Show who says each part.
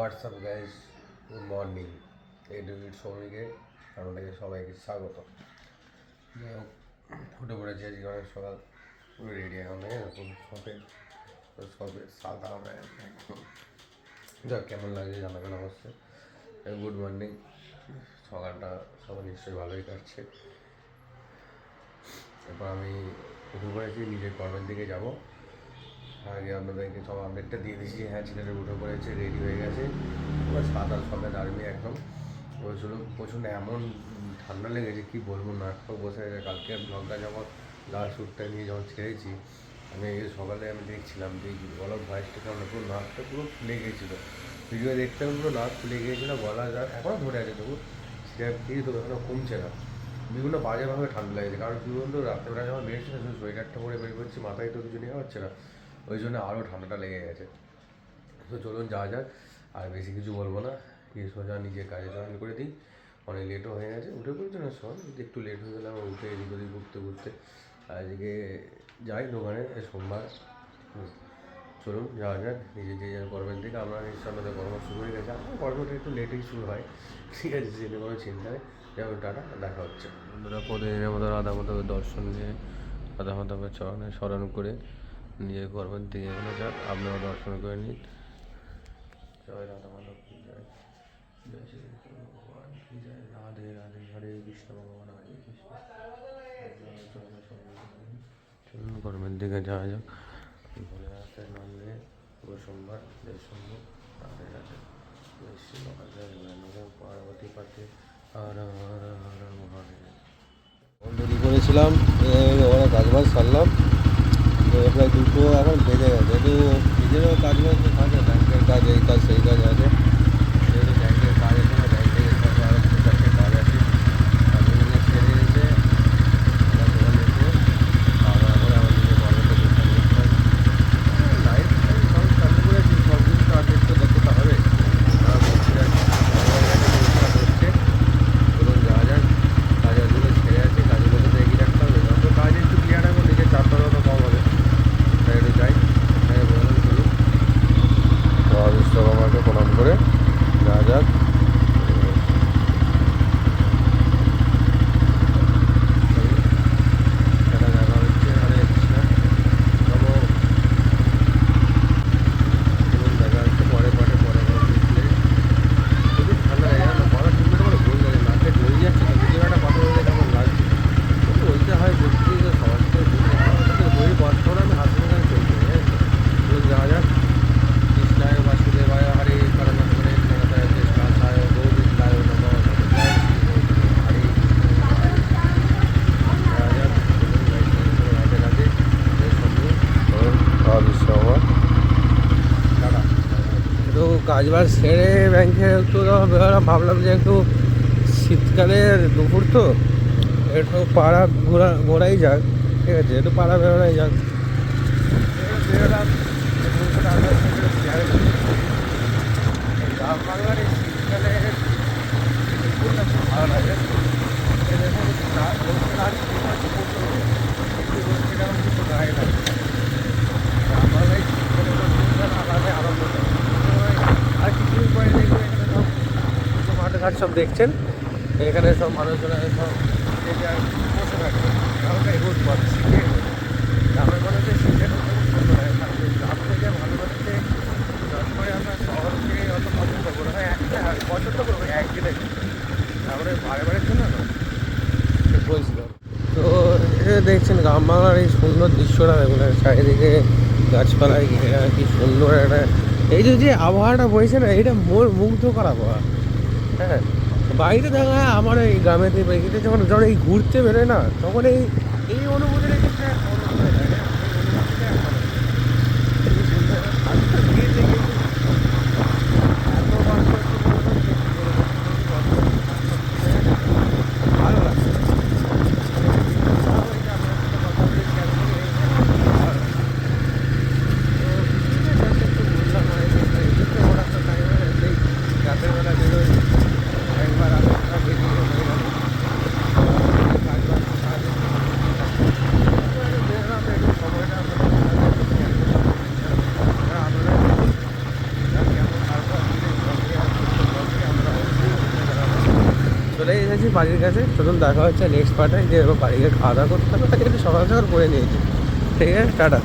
Speaker 1: WhatsApp guys, good morning. এই David শ্রমিকের আপনাদেরকে সবাইকে স্বাগত। যাই হোক, উঠে পড়েছি আজকে অনেক সকাল, পুরো রেডি এখন এরকম সবে সাদা একদম। যাক, কেমন লাগছে জানাবেন অবশ্যই। Good morning. সকালটা সবাই নিশ্চয়ই ভালোই কাটছে। এরপর আমি উঠে পড়েছি, নিজের কর্মের দিকে যাব। আগে আপনাদেরকে সব আপডেটটা দিয়ে দিয়েছি। হ্যাঁ, ছেলেটা উঠে পড়েছে, রেডি হয়ে গেছে, এবার সাদা সমেত আর্মি একদম বলছিল। প্রচণ্ড এমন ঠান্ডা লেগেছে কি বলবো, নাক ফাঁক বসে গেছে। কালকে ব্লগটা যখন লাস্ট শ্যুটটা নিয়ে যখন ছেড়েছি, আমি সকালে দেখছিলাম যে গলার ভয়েসটা কেমন, পুরো নাকটা পুরো ফুলে গিয়েছিলো। ভিডিও দেখতে পুরো নাক ফুলে গিয়েছিলো, গলা এখনও ধরে আছে, তবু সিরাপ খেয়ে তো এখনও কমছে না। বিভিন্ন বাজেভাবে ঠান্ডা লেগেছে, কারণ কী বলতো, রাত্রেবেলা যখন বেরোচ্ছি না, শুধু সোয়েটারটা পরে বের করছি, মাথায় তো কিছু নেওয়া হচ্ছে না, ওই জন্য আরও ঠান্ডাটা লেগে গেছে। তো চলুন যাওয়া যাক, আর বেশি কিছু বলবো না, সোজা নিজের কাজে জয়েন করে দিই। অনেক লেটও হয়ে গেছে, উঠে পড়েছে না সব, একটু লেট হয়ে গেলাম উঠে এদিক ওদিক ঘুরতে ঘুরতে। আজকে যাই দোকানে, সোমবার। চলুন যাওয়া যাক নিজের যে কর্মের দিকে। আমরা নিশ্চয় আমাদের কর্ম শুরু হয়ে গেছে, আমার কর্মটা একটু লেটেই শুরু হয়, ঠিক আছে, সেটা কোনো চিন্তা নেই। যেমন টাটা, দেখা হচ্ছে। বন্ধুরা, প্রতিদিনের মতো রাধা মাধবের দর্শন নিয়ে, রাধা মাধবের চরণে স্মরণ করে নিজের কর্মের দিকে এগোনো যাক। আপনারাও দর্শন করে নিন। জয় রাধা মাধব কি জয়, জয় শ্রী ভগবান কি জয়, রাধে রাধে, হরে কৃষ্ণ ভগবান হরে কৃষ্ণ। চলুন কর্মের দিকে যাওয়া যাক। ভোলেনাথের নাম নিয়ে পুরো সোমবার, জয় শম্ভু, রাধে রাধে, জয় শ্রী মহাদেব, পার্বতী পাতে, হর হর হর মহাদেব। অলরেডি করেছিলাম, ওরা কাজবাজ সারলাম, প্রায় দুটো এখন বেজে গেছে। একটু নিজেরও কাজবাজ থাকে, ব্যাংকের কাজ, এই কাজ সেই কাজ আছে, যেহেতু ব্যাংকের কাজ আছে না, ব্যাংকে আরও দু চারটে কাজ আছে, কাজগুলোকে ছেড়ে এসে আমার দোকানে এসে খাওয়া দাওয়া করে আমার নিজের কর্মটা যোগদান করতে হয়। লাইফ সব চালু করেছি, সব কিছু তো আপডেট তো দেখতে হবে। হচ্ছে, চলুন যাওয়া যাক। কাজগুলো ছেড়ে আছে, কাজগুলোকে তো এগিয়ে রাখতে হবে, যত কাজ একটু ক্লিয়ার রাখবো নিজের চাপটা তত কম হবে। তাই একটু যাই, তাই বললাম চলুন বিশ্বকর্মাকে প্রণাম করে যাওয়া যাক। দেখা হচ্ছে, হরে কৃষ্ণ, চলো চলুন দেখা হচ্ছে পরে পরে পরে বুঝলে। খুবই ঠান্ডা লাগে, জানো, গলা শুনতে পারে ভুল লাগে, নাকে জড়িয়ে যাচ্ছে, তো কিছু একটা কথা বলতে কেমন লাগছে, কিন্তু বলতে হয়, বলতে সবাইকে বই কষ্ট করে আমি হাসি মুখে চলতে হবে। চলুন যাওয়া যাক। কৃষ্ণায় বাসুদেবায় হরে, পরমাত্মনে জগতায় কৃষ্ণায় গোবিন্দায় নমঃ, জয় শ্রী হরে যাওয়া যাক। রাধে রাধে, জয় শম্ভু, বিশ্বকর্মা, টাটা। একটু কাজ বাজ সেরে ব্যাংকে একটু বেরোলাম, ভাবলাম যে একটু শীতকালের দুপুর তো একটু পাড়া ঘোরাই যাক, ঠিক আছে, একটু পাড়া বেরোনাই যাক। বেরোলাম, গ্রাম বাংলার এই শীতকালে দুপুরটা খুব ভালো লাগে। দেখুন কিছু গায়ে লাগে, গ্রাম বাংলায় শীতকালে দুপুরটা আলাদা আরম্ভ করে। আর কিছুদিন পরে দেখবো এখানে সব কিছু মাঠ ঘাট সব দেখছেন, এখানে সব মানুষজনে সব বসে থাকবে, গ্রামটাই রোদ পাচ্ছে। গ্রামের মানুষের শীতের খুব সুন্দর হয়, গ্রাম থেকে ভালো মানুষকে করে আমরা শহরকে অত পছন্দ করবো না, একটা পছন্দ করবো একদিনে, তারপরে বারে বারের জন্য না বলছিলাম। তো দেখছেন গ্রাম বাংলার এই সুন্দর দৃশ্যটা, দেখুন চারিদিকে গাছপালায় ঘেরা, কি সুন্দর একটা এই যে আবহাওয়াটা বইছে না, এটা মুগ্ধ করা আবহাওয়া। হ্যাঁ, বাইরে দেখা হয় আমার এই গ্রামেতে বাইরে যখন যখন এই ঘুরতে বেরোয় না, তখন এই এই অনুভূতিটা কিন্তু এক অন্য হয়ে যায়। ভালো লাগছে। রাতের বেলা বেরোই, একবার আলাদা বেরিয়ে হয়ে গেল, কাজ বাজ
Speaker 2: চলে এসেছি বাড়ির কাছে। চলুন দেখা হচ্ছে নেক্সট পার্টে, যে বাড়ি গিয়ে খাওয়া দাওয়া করতে হবে, তাকে একটু সকাল সকাল করে নিয়েছি। ঠিক আছে, টাটা।